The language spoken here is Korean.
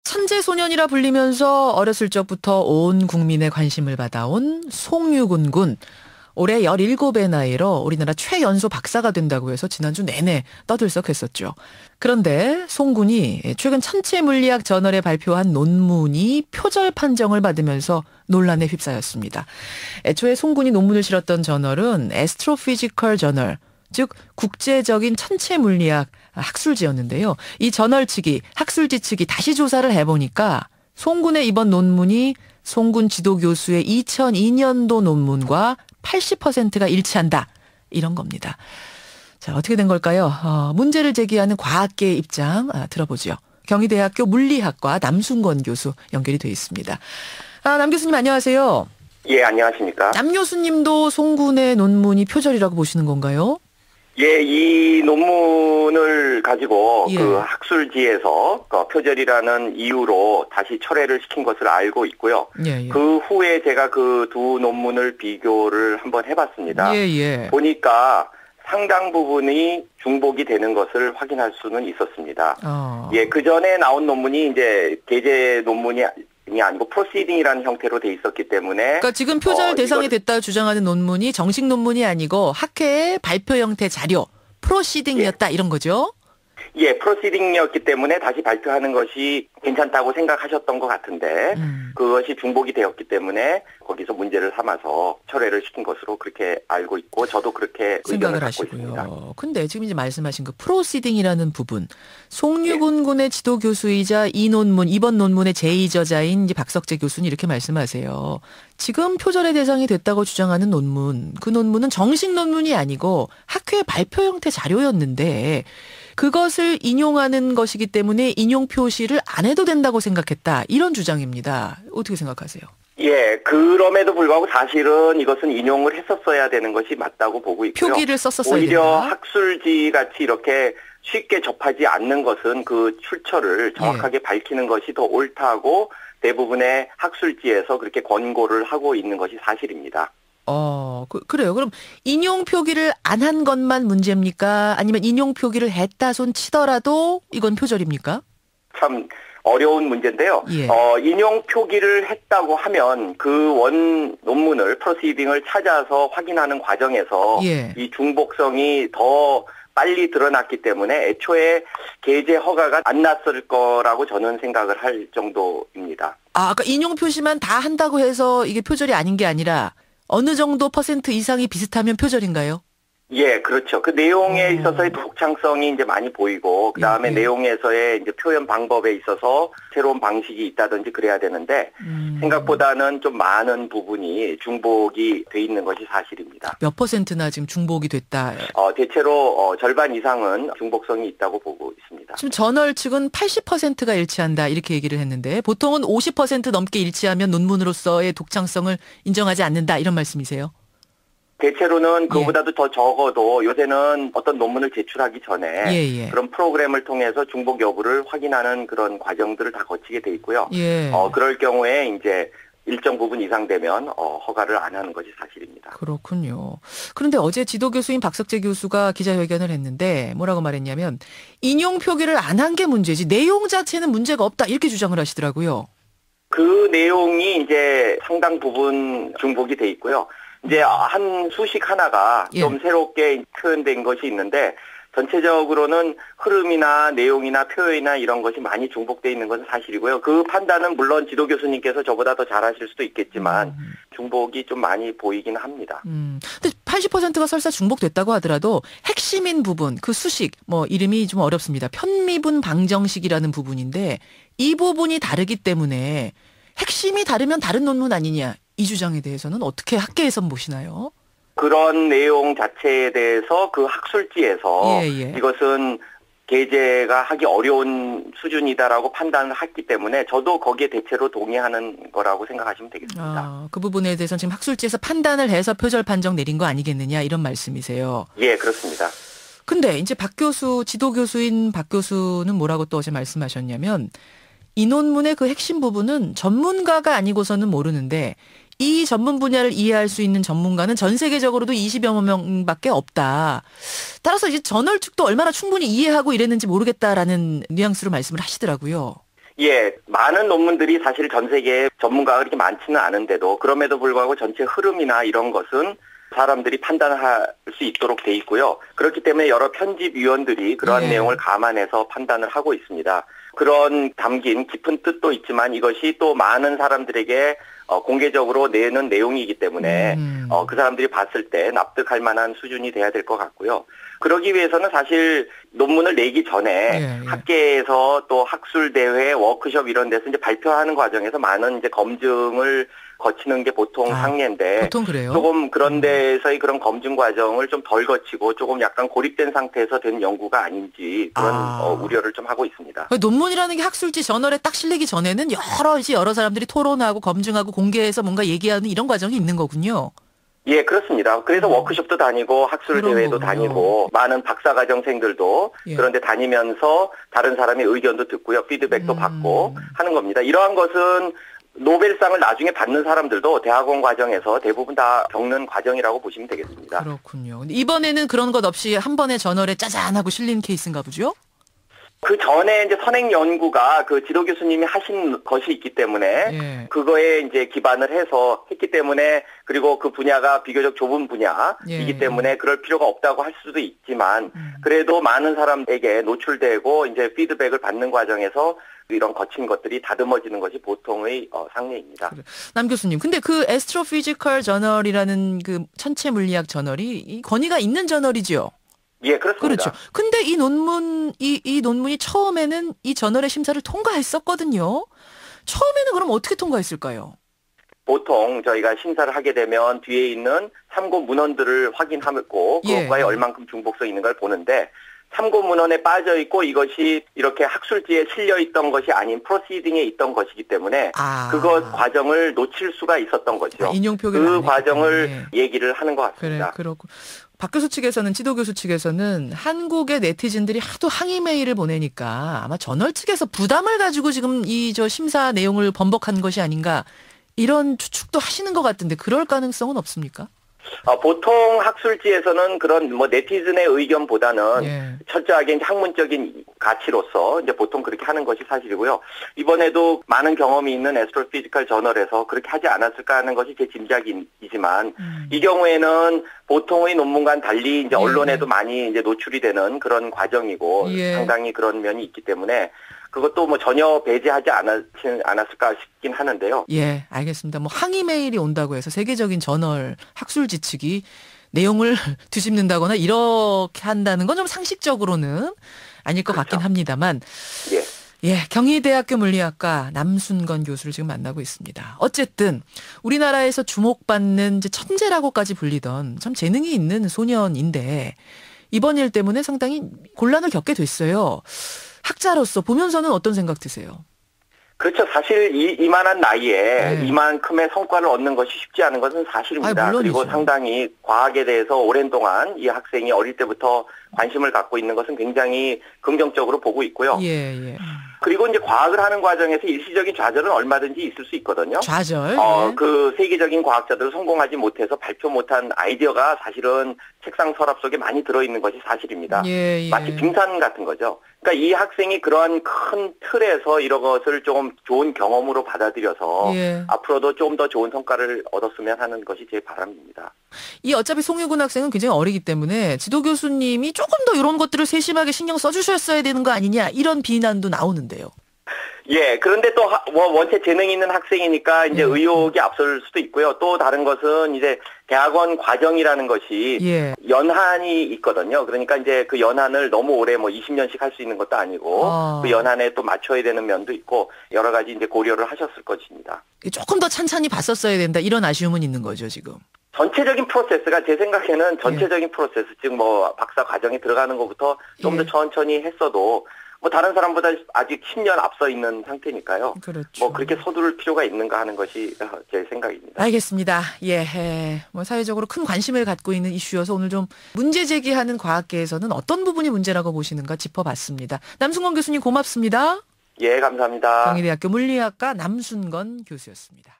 천재 소년이라 불리면서 어렸을 적부터 온 국민의 관심을 받아온 송유근 군. 올해 17의 나이로 우리나라 최연소 박사가 된다고 해서 지난주 내내 떠들썩했었죠. 그런데 송 군이 최근 천체물리학 저널에 발표한 논문이 표절 판정을 받으면서 논란에 휩싸였습니다. 애초에 송 군이 논문을 실었던 저널은 애스트로피지컬 저널, 즉 국제적인 천체물리학 학술지였는데요. 이 저널 측이, 학술지 측이 다시 조사를 해보니까 송 군의 이번 논문이 송 군 지도교수의 2002년도 논문과 80%가 일치한다. 이런 겁니다. 자, 어떻게 된 걸까요? 문제를 제기하는 과학계의 입장 들어보죠. 경희대학교 물리학과 남순건 교수 연결이 돼 있습니다. 남 교수님 안녕하세요. 예, 안녕하십니까. 남 교수님도 송 군의 논문이 표절이라고 보시는 건가요? 예, 이 논문을 가지고 예. 그 학술지에서 표절이라는 이유로 다시 철회를 시킨 것을 알고 있고요. 예. 그 후에 제가 그 두 논문을 비교를 한번 해봤습니다. 예. 보니까 상당 부분이 중복이 되는 것을 확인할 수는 있었습니다. 예, 그 전에 나온 논문이 이제 게재 논문이 아니고 프로시딩이라는 형태로 돼 있었기 때문에. 그러니까 지금 표절 대상이 됐다 주장하는 논문이 정식 논문이 아니고 학회의 발표 형태 자료, 프로시딩이었다 이런 거죠? 예, 프로시딩이었기 때문에 다시 발표하는 것이 괜찮다고 생각하셨던 것 같은데 그것이 중복이 되었기 때문에 거기서 문제를 삼아서 철회를 시킨 것으로 그렇게 알고 있고 저도 그렇게 생각을 하시고요. 근데 지금 이제 말씀하신 그 프로시딩이라는 부분, 송유근 군의 지도 교수이자 이 논문, 이번 논문의 제2저자인 이제 박석재 교수는 이렇게 말씀하세요. 지금 표절의 대상이 됐다고 주장하는 논문, 그 논문은 정식 논문이 아니고 학회 발표 형태 자료였는데 그것을 인용하는 것이기 때문에 인용 표시를 안 해도 된다고 생각했다. 이런 주장입니다. 어떻게 생각하세요? 예, 그럼에도 불구하고 사실은 이것은 인용을 했었어야 되는 것이 맞다고 보고 있고요. 표기를 썼었어야 오히려 된다. 학술지 같이 이렇게 쉽게 접하지 않는 것은 그 출처를 정확하게 밝히는 것이 더 옳다고 대부분의 학술지에서 그렇게 권고를 하고 있는 것이 사실입니다. 그래요. 그럼 인용 표기를 안 한 것만 문제입니까? 아니면 인용 표기를 했다 손 치더라도 이건 표절입니까? 참 어려운 문제인데요. 예. 인용 표기를 했다고 하면 그 원 논문을 프로시딩을 찾아서 확인하는 과정에서 예. 이 중복성이 더 빨리 드러났기 때문에 애초에 게재 허가가 안 났을 거라고 저는 생각을 할 정도입니다. 그러니까 인용 표시만 다 한다고 해서 이게 표절이 아닌 게 아니라 어느 정도 퍼센트 이상이 비슷하면 표절인가요? 예, 그렇죠. 그 내용에 있어서의 독창성이 이제 많이 보이고, 그 다음에 내용에서의 이제 표현 방법에 있어서 새로운 방식이 있다든지 그래야 되는데, 생각보다는 좀 많은 부분이 중복이 돼 있는 것이 사실입니다. 몇 퍼센트나 지금 중복이 됐다? 대체로 절반 이상은 중복성이 있다고 보고 있습니다. 지금 저널 측은 80%가 일치한다 이렇게 얘기를 했는데 보통은 50% 넘게 일치하면 논문으로서의 독창성을 인정하지 않는다 이런 말씀이세요? 대체로는 그보다도 더 적어도 요새는 어떤 논문을 제출하기 전에 그런 프로그램을 통해서 중복 여부를 확인하는 그런 과정들을 다 거치게 돼 있고요. 그럴 경우에 이제 일정 부분 이상 되면 허가를 안 하는 것이 사실입니다. 그렇군요. 그런데 어제 지도 교수인 박석재 교수가 기자회견을 했는데 뭐라고 말했냐면 인용 표기를 안 한 게 문제지 내용 자체는 문제가 없다 이렇게 주장을 하시더라고요. 그 내용이 이제 상당 부분 중복이 돼 있고요. 이제 한 수식 하나가 좀 새롭게 표현된 것이 있는데 전체적으로는 흐름이나 내용이나 표현이나 이런 것이 많이 중복돼 있는 것은 사실이고요. 그 판단은 물론 지도 교수님께서 저보다 더 잘하실 수도 있겠지만 중복이 좀 많이 보이긴 합니다. 근데 80%가 설사 중복됐다고 하더라도 핵심인 부분, 그 수식, 이름이 좀 어렵습니다. 편미분 방정식이라는 부분인데 이 부분이 다르기 때문에 핵심이 다르면 다른 논문 아니냐. 이 주장에 대해서는 어떻게 학계에선 보시나요? 그런 내용 자체에 대해서 그 학술지에서 이것은 게재가 하기 어려운 수준이다라고 판단을 했기 때문에 저도 거기에 대체로 동의하는 거라고 생각하시면 되겠습니다. 그 부분에 대해서는 지금 학술지에서 판단을 해서 표절 판정 내린 거 아니겠느냐 이런 말씀이세요? 예, 그렇습니다. 근데 이제 박 교수, 지도 교수인 박 교수는 뭐라고 또 어제 말씀하셨냐면 이 논문의 그 핵심 부분은 전문가가 아니고서는 모르는데 이 전문 분야를 이해할 수 있는 전문가는 전 세계적으로도 20여 명밖에 없다. 따라서 이제 저널 측도 얼마나 충분히 이해하고 이랬는지 모르겠다라는 뉘앙스로 말씀을 하시더라고요. 예, 많은 논문들이 사실 전 세계에 전문가가 그렇게 많지는 않은데도 그럼에도 불구하고 전체 흐름이나 이런 것은 사람들이 판단할 수 있도록 돼 있고요. 그렇기 때문에 여러 편집위원들이 그러한 내용을 감안해서 판단을 하고 있습니다. 그런 담긴 깊은 뜻도 있지만 이것이 또 많은 사람들에게 공개적으로 내는 내용이기 때문에 그 사람들이 봤을 때 납득할 만한 수준이 돼야 될 것 같고요. 그러기 위해서는 사실 논문을 내기 전에 학계에서 또 학술대회, 워크숍 이런 데서 이제 발표하는 과정에서 많은 이제 검증을 거치는 게 보통 상례인데 보통 그래요? 조금 그런 데서의 그런 검증 과정을 좀 덜 거치고 조금 약간 고립된 상태에서 된 연구가 아닌지 그런 우려를 좀 하고 있습니다. 논문이라는 게 학술지 저널에 딱 실리기 전에는 여러 사람들이 토론하고 검증하고 공개해서 뭔가 얘기하는 이런 과정이 있는 거군요. 예, 그렇습니다. 그래서 워크숍도 다니고 학술대회도 다니고 많은 박사과정생들도 그런데 다니면서 다른 사람의 의견도 듣고요. 피드백도 받고 하는 겁니다. 이러한 것은 노벨상을 나중에 받는 사람들도 대학원 과정에서 대부분 다 겪는 과정이라고 보시면 되겠습니다. 그렇군요. 근데 이번에는 그런 것 없이 한 번에 저널에 짜잔 하고 실린 케이스인가 보죠? 그 전에 이제 선행 연구가 그 지도 교수님이 하신 것이 있기 때문에 그거에 이제 기반을 해서 했기 때문에 그리고 그 분야가 비교적 좁은 분야이기 때문에 그럴 필요가 없다고 할 수도 있지만 그래도 많은 사람에게 노출되고 이제 피드백을 받는 과정에서 이런 거친 것들이 다듬어지는 것이 보통의 상례입니다. 그래. 남 교수님, 근데 그 애스트로피지컬 저널이라는 그 천체 물리학 저널이 권위가 있는 저널이죠? 예, 그렇습니다. 그렇죠. 근데 이 논문이 처음에는 이 저널의 심사를 통과했었거든요. 처음에는 그럼 어떻게 통과했을까요? 보통 저희가 심사를 하게 되면 뒤에 있는 참고 문헌들을 확인하고 그것과에 얼만큼 중복성 있는 걸 보는데 참고 문헌에 빠져 있고 이것이 이렇게 학술지에 실려 있던 것이 아닌 프로시딩에 있던 것이기 때문에 그것 과정을 놓칠 수가 있었던 거죠. 인용 표기를 그 과정을 얘기를 하는 것 같습니다. 그래, 그렇고. 박 교수 측에서는 지도 교수 측에서는 한국의 네티즌들이 하도 항의 메일을 보내니까 아마 저널 측에서 부담을 가지고 지금 이 심사 내용을 번복한 것이 아닌가 이런 추측도 하시는 것 같은데 그럴 가능성은 없습니까? 보통 학술지에서는 그런 네티즌의 의견보다는 철저하게 이제 학문적인 가치로서 이제 보통 그렇게 하는 것이 사실이고요. 이번에도 많은 경험이 있는 애스트로피지컬 저널에서 그렇게 하지 않았을까 하는 것이 제 짐작이지만 이 경우에는 보통의 논문과는 달리 이제 언론에도 많이 이제 노출이 되는 그런 과정이고 상당히 그런 면이 있기 때문에 그것도 전혀 배제하지 않았을까 싶긴 하는데요. 예, 알겠습니다. 항의 메일이 온다고 해서 세계적인 저널 학술지 측이 내용을 뒤집는다거나 이렇게 한다는 건 좀 상식적으로는 아닐 것 같긴 합니다만. 경희대학교 물리학과 남순건 교수를 지금 만나고 있습니다. 어쨌든 우리나라에서 주목받는 이제 천재라고까지 불리던 참 재능이 있는 소년인데 이번 일 때문에 상당히 곤란을 겪게 됐어요. 학자로서 보면서는 어떤 생각 드세요? 그렇죠. 사실 이만한 나이에 이만큼의 성과를 얻는 것이 쉽지 않은 것은 사실입니다. 그리고 상당히 과학에 대해서 오랜 동안 이 학생이 어릴 때부터 관심을 갖고 있는 것은 굉장히 긍정적으로 보고 있고요. 그리고 이제 과학을 하는 과정에서 일시적인 좌절은 얼마든지 있을 수 있거든요. 좌절? 그 세계적인 과학자들 성공하지 못해서 발표 못한 아이디어가 사실은 책상 서랍 속에 많이 들어있는 것이 사실입니다. 마치 빙산 같은 거죠. 그러니까 이 학생이 그러한 큰 틀에서 이런 것을 조금 좋은 경험으로 받아들여서 앞으로도 좀 더 좋은 성과를 얻었으면 하는 것이 제 바람입니다. 어차피 송유근 학생은 굉장히 어리기 때문에 지도 교수님이 조금 더 이런 것들을 세심하게 신경 써주셨어야 되는 거 아니냐 이런 비난도 나오는데요. 그런데 또 원체 재능이 있는 학생이니까 이제 의욕이 앞설 수도 있고요. 또 다른 것은 이제 대학원 과정이라는 것이 연한이 있거든요. 그러니까 이제 그 연한을 너무 오래 20년씩 할 수 있는 것도 아니고 그 연한에 또 맞춰야 되는 면도 있고 여러 가지 이제 고려를 하셨을 것입니다. 조금 더 찬찬히 봤었어야 된다 이런 아쉬움은 있는 거죠, 지금. 전체적인 프로세스가 제 생각에는 전체적인 프로세스 즉 박사 과정에 들어가는 것부터 좀 더 천천히 했어도 다른 사람보다 아직 10년 앞서 있는 상태니까요. 그렇죠. 그렇게 서두를 필요가 있는가 하는 것이 제 생각입니다. 알겠습니다. 사회적으로 큰 관심을 갖고 있는 이슈여서 오늘 좀 문제 제기하는 과학계에서는 어떤 부분이 문제라고 보시는가 짚어봤습니다. 남순건 교수님 고맙습니다. 감사합니다. 경희대학교 물리학과 남순건 교수였습니다.